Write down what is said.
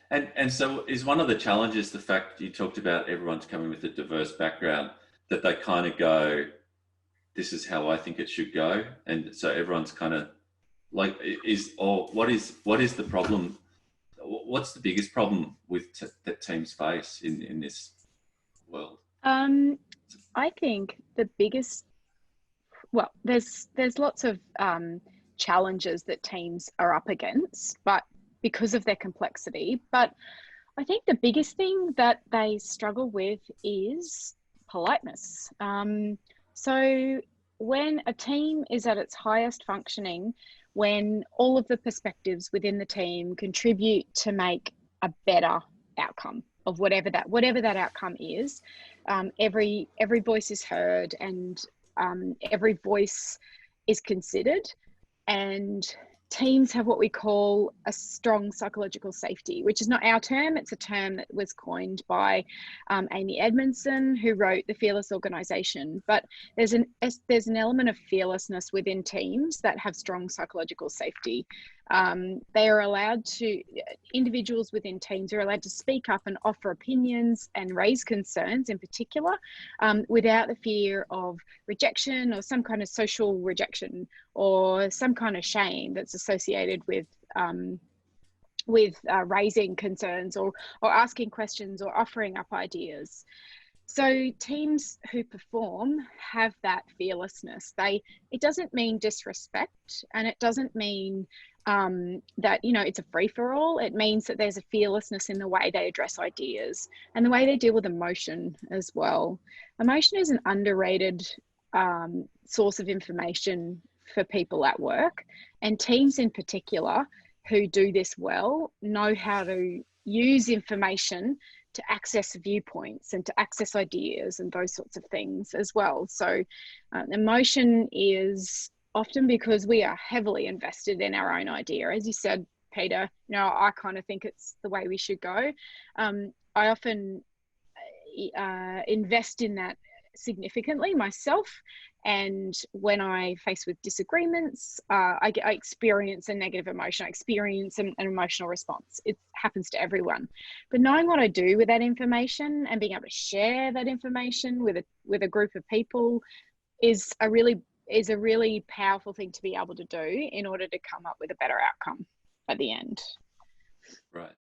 And so is one of the challenges the fact you talked about everyone's coming with a diverse background, that they kind of go, this is how I think it should go, and so everyone's kind of like, what is the problem? What's the biggest problem that teams face in this world? I think the biggest, well, there's lots of challenges that teams are up against, but because of their complexity. But I think the biggest thing that they struggle with is politeness. So when a team is at its highest functioning, when all of the perspectives within the team contribute to make a better outcome of whatever that outcome is, every voice is heard, and every voice is considered, and teams have what we call a strong psychological safety, which is not our term. It's a term that was coined by Amy Edmondson, who wrote The Fearless Organization. But there's an element of fearlessness within teams that have strong psychological safety. They are allowed to, individuals within teams are allowed to speak up and offer opinions and raise concerns in particular, without the fear of rejection or some kind of social rejection or some kind of shame that's associated with raising concerns or asking questions or offering up ideas. So teams who perform have that fearlessness. It doesn't mean disrespect, and it doesn't mean that, it's a free-for-all. It means that there's a fearlessness in the way they address ideas and the way they deal with emotion as well. Emotion is an underrated source of information for people at work, and teams in particular who do this well know how to use information to access viewpoints and to access ideas and those sorts of things as well. So emotion is often because we are heavily invested in our own idea. As you said, Peter, I kind of think it's the way we should go. I often invest in that significantly myself, and when I face with disagreements, I experience a negative emotion. I experience an emotional response. It happens to everyone. But knowing what I do with that information and being able to share that information with a group of people is a really powerful thing to be able to do in order to come up with a better outcome at the end. Right.